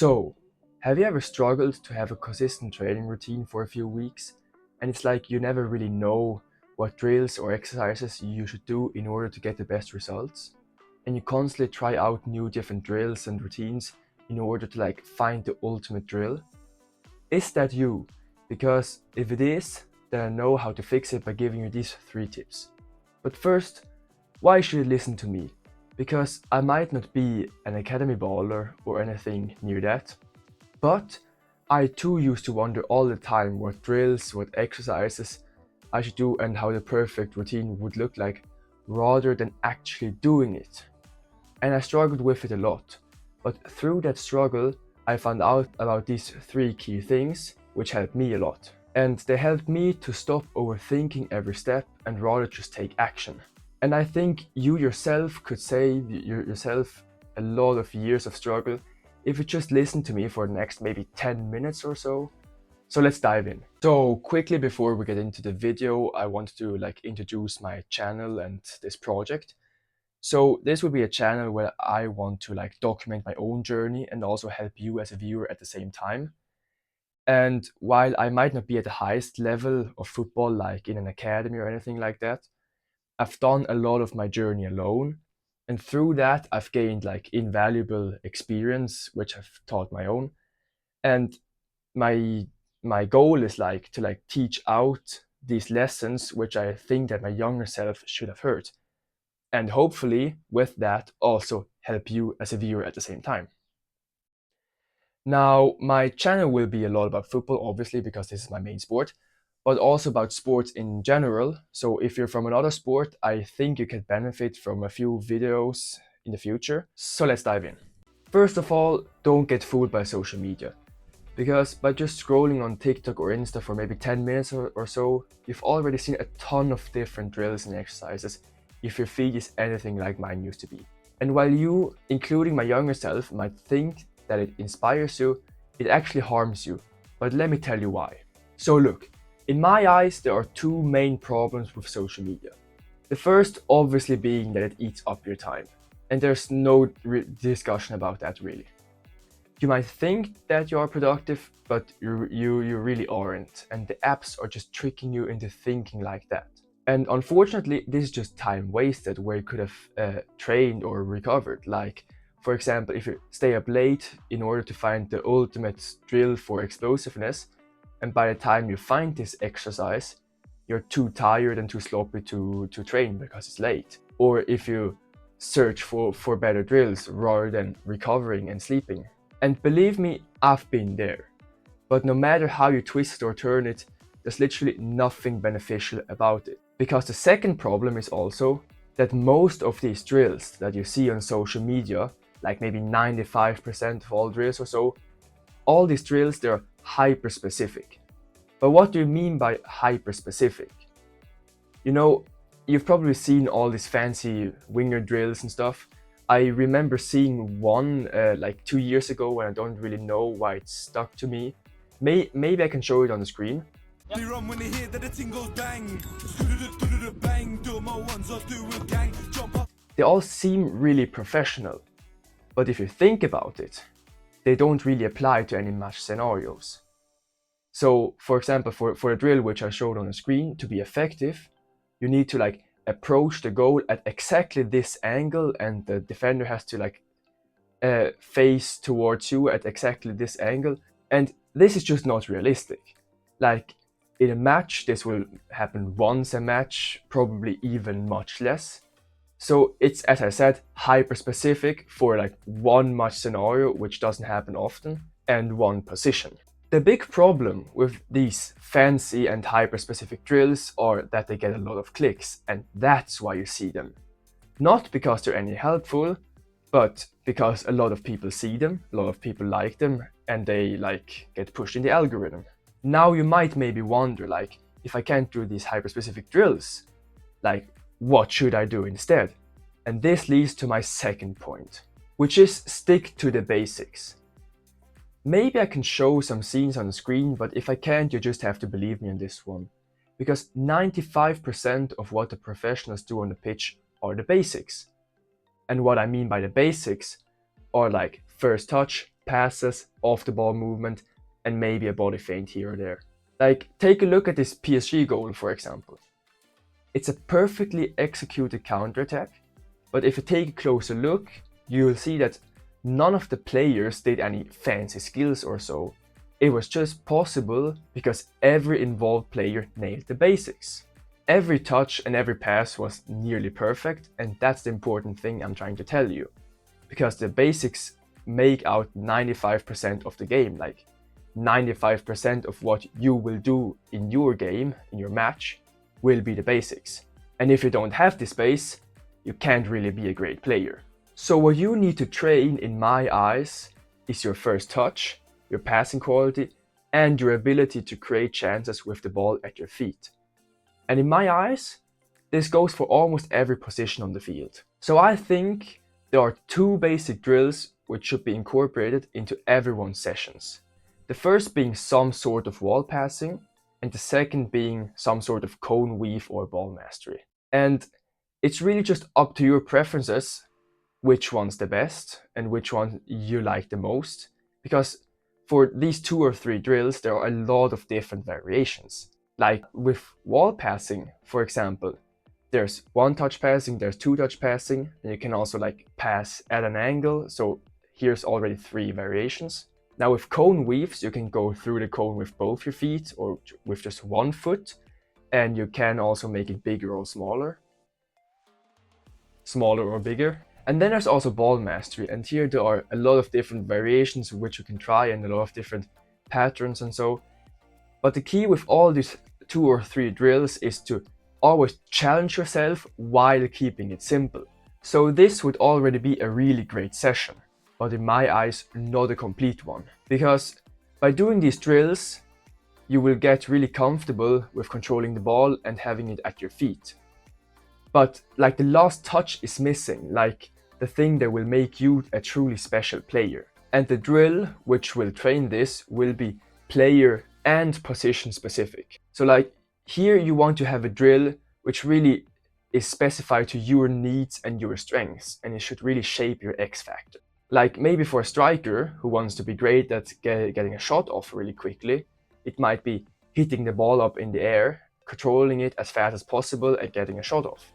So, have you ever struggled to have a consistent training routine for a few weeks, and it's like you never really know what drills or exercises you should do in order to get the best results? And you constantly try out new different drills and routines in order to find the ultimate drill? Is that you? Because if it is, then I know how to fix it by giving you these 3 tips. But first, why should you listen to me? Because I might not be an academy baller or anything near that, but I too used to wonder all the time what drills, what exercises I should do and how the perfect routine would look like, rather than actually doing it. And I struggled with it a lot. But through that struggle, I found out about these 3 key things, which helped me a lot. And they helped me to stop overthinking every step and rather just take action. And I think you yourself could save yourself a lot of years of struggle if you just listen to me for the next maybe 10 minutes or so. So let's dive in. So quickly before we get into the video, I want to introduce my channel and this project. So this will be a channel where I want to document my own journey and also help you as a viewer at the same time. And while I might not be at the highest level of football like in an academy or anything like that, I've done a lot of my journey alone, and through that I've gained invaluable experience which I've taught my own. And my my goal is to teach out these lessons which I think that my younger self should have heard, and hopefully with that also help you as a viewer at the same time. Now, my channel will be a lot about football, obviously, because this is my main sport, but also about sports in general. So if you're from another sport, I think you can benefit from a few videos in the future. So let's dive in. First of all, don't get fooled by social media, because by just scrolling on TikTok or Insta for maybe 10 minutes or so, you've already seen a ton of different drills and exercises if your feed is anything like mine used to be. And while you, including my younger self, might think that it inspires you, it actually harms you. But let me tell you why. So look, in my eyes, there are 2 main problems with social media. The first obviously being that it eats up your time. And there's no discussion about that really. You might think that you are productive, but you really aren't. And the apps are just tricking you into thinking like that. And unfortunately, this is just time wasted where you could have trained or recovered. Like, for example, if you stay up late in order to find the ultimate drill for explosiveness, and by the time you find this exercise, you're too tired and too sloppy to train because it's late. Or if you search for better drills rather than recovering and sleeping. And believe me, I've been there. But no matter how you twist or turn it, there's literally nothing beneficial about it. Because the second problem is also that most of these drills that you see on social media, like maybe 95% of all drills or so, all these drills, they're hyper specific. But what do you mean by hyper specific? You know, you've probably seen all these fancy winger drills and stuff. I remember seeing one like 2 years ago, and I don't really know why it stuck to me. Maybe I can show it on the screen. They all seem really professional, but if you think about it, they don't really apply to any match scenarios. So, for example, for a drill which I showed on the screen, to be effective, you need to approach the goal at exactly this angle, and the defender has to face towards you at exactly this angle. And this is just not realistic. Like, in a match, this will happen once a match, probably even much less. So it's, as I said, hyper specific for one match scenario, which doesn't happen often, and one position. The big problem with these fancy and hyper specific drills are that they get a lot of clicks, and that's why you see them. Not because they're any helpful, but because a lot of people see them, a lot of people like them, and they get pushed in the algorithm. Now you might maybe wonder, if I can't do these hyper-specific drills, what should I do instead? And this leads to my second point, which is stick to the basics. Maybe I can show some scenes on the screen, but if I can't, you just have to believe me on this one. Because 95% of what the professionals do on the pitch are the basics. And what I mean by the basics are first touch, passes, off the ball movement, and maybe a body feint here or there. Like, take a look at this PSG goal, for example. It's a perfectly executed counterattack, but if you take a closer look, you'll see that none of the players did any fancy skills or so. It was just possible because every involved player nailed the basics. Every touch and every pass was nearly perfect, and that's the important thing I'm trying to tell you. Because the basics make out 95% of the game, like 95% of what you will do in your game, in your match, will be the basics. And if you don't have this base, you can't really be a great player. So what you need to train, in my eyes, is your first touch, your passing quality, and your ability to create chances with the ball at your feet. And in my eyes, this goes for almost every position on the field. So I think there are two basic drills which should be incorporated into everyone's sessions. The first being some sort of wall passing, and the second being some sort of cone weave or ball mastery. And it's really just up to your preferences which one's the best and which one you like the most, because for these 2 or 3 drills there are a lot of different variations. Like with wall passing, for example, there's one touch passing, there's two touch passing, and you can also like pass at an angle, so here's already 3 variations. Now with cone weaves, you can go through the cone with both your feet or with just one foot, and you can also make it bigger or smaller or bigger. And then there's also ball mastery, and here there are a lot of different variations which you can try and a lot of different patterns and so. But the key with all these 2 or 3 drills is to always challenge yourself while keeping it simple. So this would already be a really great session, but in my eyes not a complete one. Because by doing these drills, you will get really comfortable with controlling the ball and having it at your feet. But like the last touch is missing, like the thing that will make you a truly special player. And the drill which will train this will be player and position specific. So like here you want to have a drill which really is specified to your needs and your strengths, and it should really shape your X factor. Like maybe for a striker who wants to be great at getting a shot off really quickly, it might be hitting the ball up in the air, controlling it as fast as possible and getting a shot off.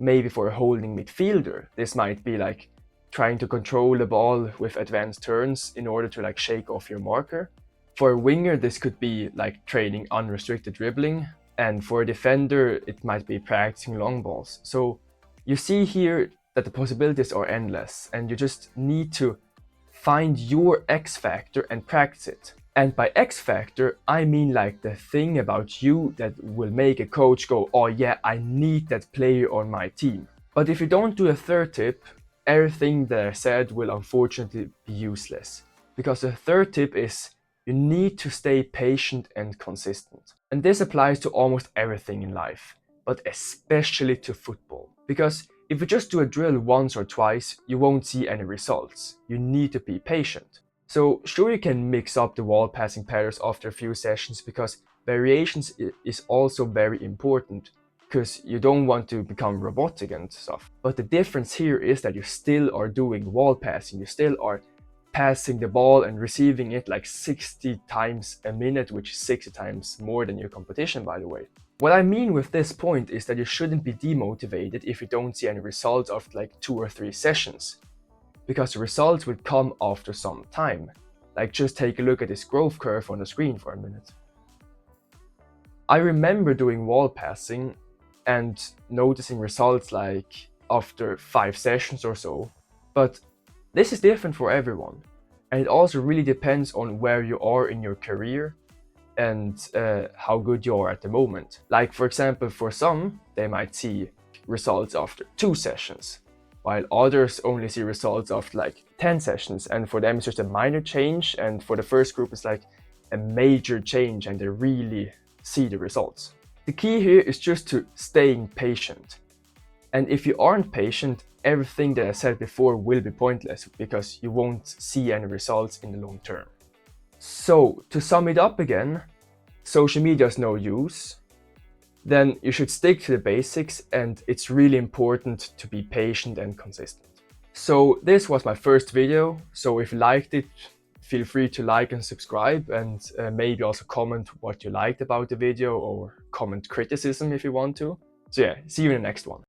Maybe for a holding midfielder, this might be like trying to control the ball with advanced turns in order to like shake off your marker. For a winger, this could be like training unrestricted dribbling, and for a defender, it might be practicing long balls. So you see here that the possibilities are endless, and you just need to find your X factor and practice it. And by X factor, I mean like the thing about you that will make a coach go, oh yeah, I need that player on my team. But if you don't do a third tip, everything that I said will unfortunately be useless. Because the third tip is you need to stay patient and consistent. And this applies to almost everything in life, but especially to football. Because if you just do a drill once or twice, you won't see any results. You need to be patient. So sure, you can mix up the wall passing patterns after a few sessions, because variations is also very important, because you don't want to become robotic and stuff. But the difference here is that you still are doing wall passing, you still are passing the ball and receiving it like 60 times a minute, which is 60 times more than your competition, by the way. What I mean with this point is that you shouldn't be demotivated if you don't see any results after like 2 or 3 sessions, because the results will come after some time. Like just take a look at this growth curve on the screen for a minute. I remember doing wall passing and noticing results like after 5 sessions or so, but this is different for everyone, and it also really depends on where you are in your career and how good you are at the moment. Like for example, for some, they might see results after 2 sessions, while others only see results after like 10 sessions, and for them it's just a minor change, and for the first group it's like a major change and they really see the results. The key here is just to staying patient. And if you aren't patient, everything that I said before will be pointless, because you won't see any results in the long term. So to sum it up again, social media is no use. Then you should stick to the basics, and it's really important to be patient and consistent. So this was my first video. So if you liked it, feel free to like and subscribe, and maybe also comment what you liked about the video or comment criticism if you want to. So yeah, see you in the next one.